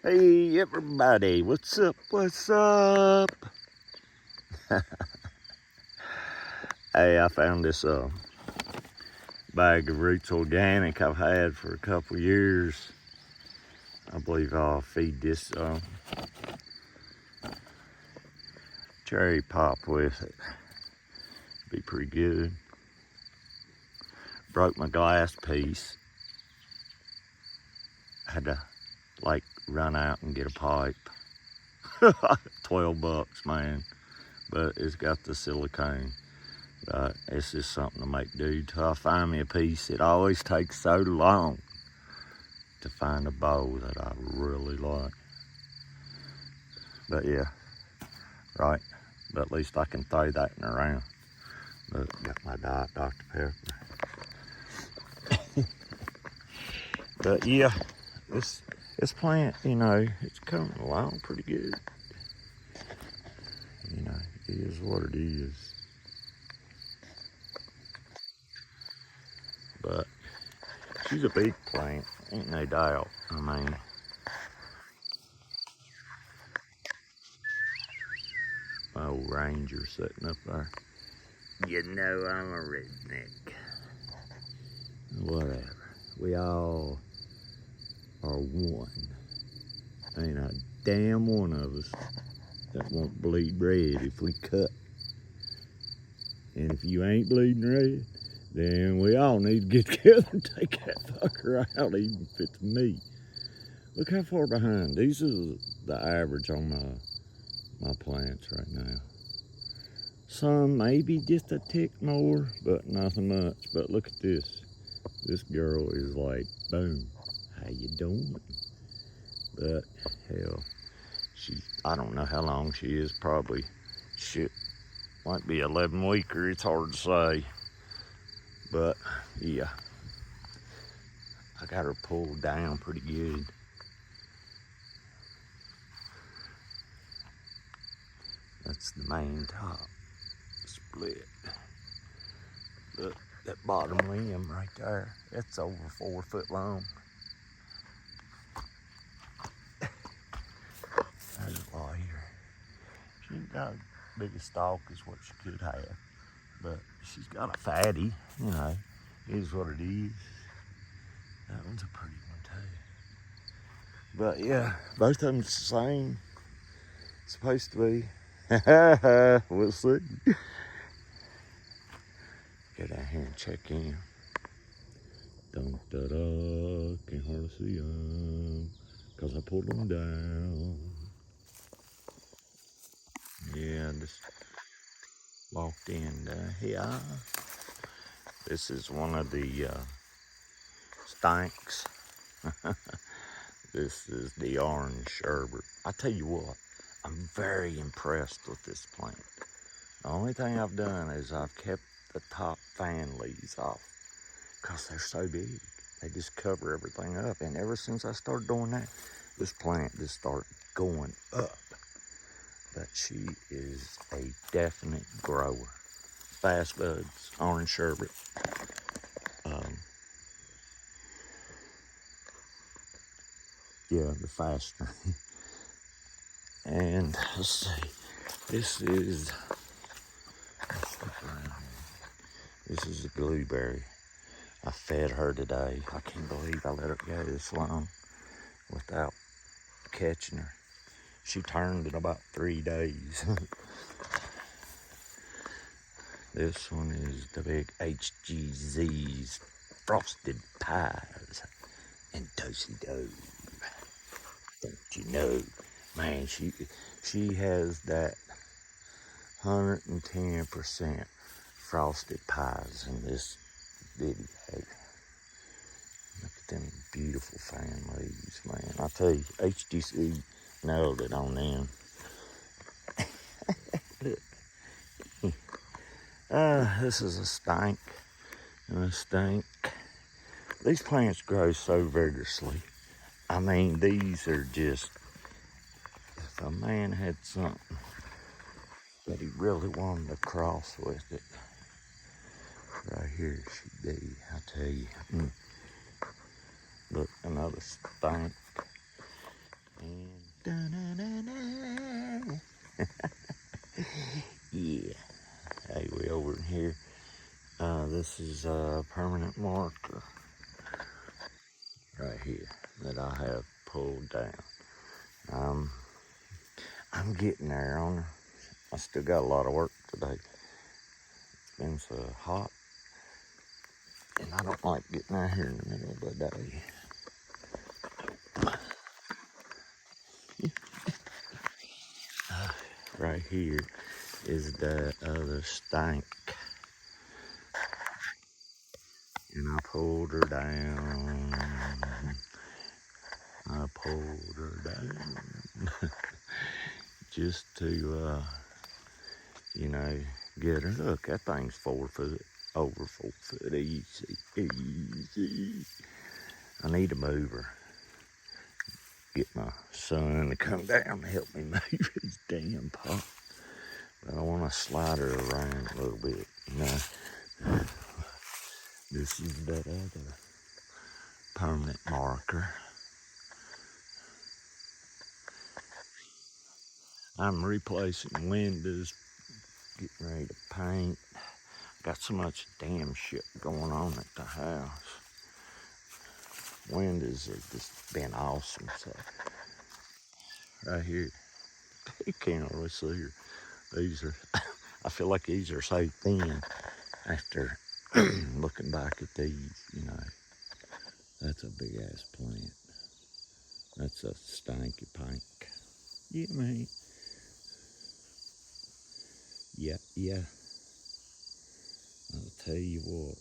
Hey everybody, what's up, what's up? Hey, I found this bag of Roots Organic I've had for a couple years. I believe I'll feed this cherry pop with it. Be pretty good. Broke my glass piece. Had to like run out and get a pipe. 12 bucks, man. But it's got the silicone. But it's just something to make do till I find me a piece. It always takes so long to find a bow that I really like. But yeah, right. But at least I can throw that in around. But got my Diet Dr. Pepper. But yeah, this plant, you know, it's coming along pretty good. You know, it is what it is. But she's a big plant, ain't no doubt. I mean, my old Ranger sitting up there. You know I'm a redneck. Whatever. We all are one. Ain't a damn one of us that won't bleed red if we cut. And if you ain't bleeding red, then we all need to get together and take that fucker out, even if it's me. Look how far behind. These are the average on my plants right now. Some maybe just a tick more, but nothing much. But look at this. This girl is like, boom, how you doing? But hell, I don't know how long she is, probably, shit, might be 11 weeker, it's hard to say. But yeah, I got her pulled down pretty good. That's the main top split. Look, that bottom limb right there, that's over 4 foot long. There's a lot here. She ain't got as big a stalk as what she could have, but she's got a fatty, you know, it is what it is. That one's a pretty one too. But yeah, both of them the same. It's supposed to be. We'll see. Get out here and check in. Dun da da, can't hardly see them, cause I pulled them down. Yeah, just walked in here. This is one of the stanks. This is the orange sherbet. I tell you what, I'm very impressed with this plant. The only thing I've done is I've kept the top fan leaves off because they're so big. They just cover everything up. And ever since I started doing that, this plant just started going up. But she is a definite grower. Fast buds, orange sherbet. Yeah, the faster. And let's see, this is a blueberry. I fed her today. I can't believe I let her go this long without catching her. She turned in about 3 days. This one is the big HGZ's Frosted Pies and Do-si-do. Don't you know? Man, she has that 110% Frosted Pies in this video. Look at them beautiful fan leaves, man. I tell you, HGC nailed it on them. This is a stank and a stink. These plants grow so vigorously. I mean, these are just, if a man had something that he really wanted to cross with it, right here should be, I tell you. Look, another stank. And Da-na-na-na. Yeah. Hey, we over in here. This is a permanent marker right here that I have pulled down. I'm getting there on her. I still got a lot of work today. It's been so hot, and I don't like getting out here in the middle of the day. Right here is the other stank, and I pulled her down. I pulled her down just to, get her. Look, that thing's 4 foot, over 4 foot, easy, easy. I need to move her. Get my son to come down to help me move his damn pot. But I want to slide her around a little bit. This is that other permanent marker. I'm replacing windows, getting ready to paint. Got so much damn shit going on at the house. Windows have just been awesome. So right here, you can't really see her. These are, I feel like these are so thin after looking back at these, That's a big ass plant. That's a stanky pink. Yeah, man. Yeah. I'll tell you what,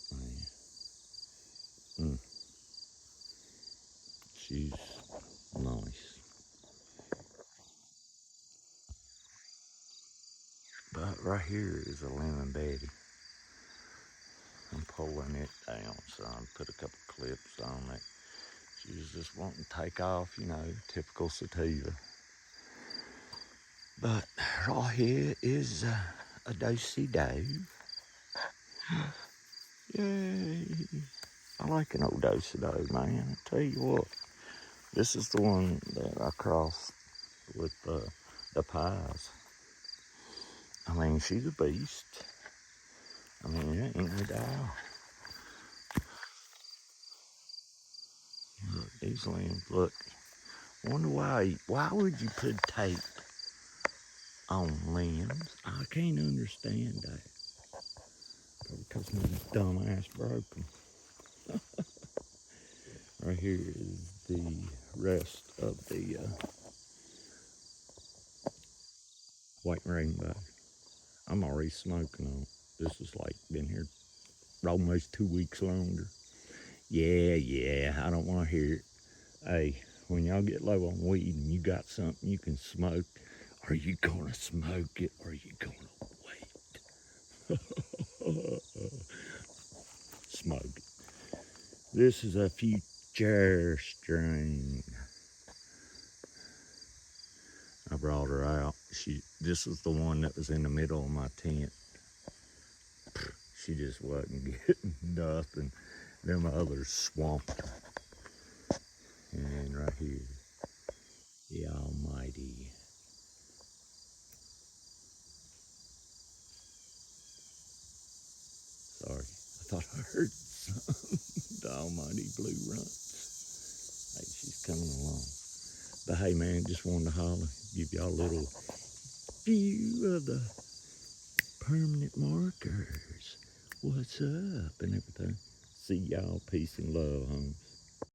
man. She's nice. But right here is a lemon Betty. I'm pulling it down, so I put a couple clips on it. She was just wanting to take off, typical sativa. But right here is a dosey do. Yay! I like an old dosey do, man. I tell you what, this is the one that I crossed with the pies. I mean, she's a beast. I mean, it ain't no doubt. Look, these limbs, look. Wonder why would you put tape on limbs? I can't understand that. Probably because my dumb ass broke them. Right here is the rest of the white rainbow. I'm already smoking on it. This has like been here almost 2 weeks longer. Yeah, I don't want to hear it. Hey, when y'all get low on weed and you got something you can smoke, are you gonna smoke it or are you gonna wait? Smoke it. This is a future strain. I brought her out. This is the one that was in the middle of my tent. She just wasn't getting nothing. Them others swamped her. And right here, the almighty. Sorry, I thought I heard something. The almighty blue runts. Hey, she's coming along. But hey, man, just wanted to holler, give y'all a little view of the permanent markers. What's up and everything. See y'all. Peace and love, homies.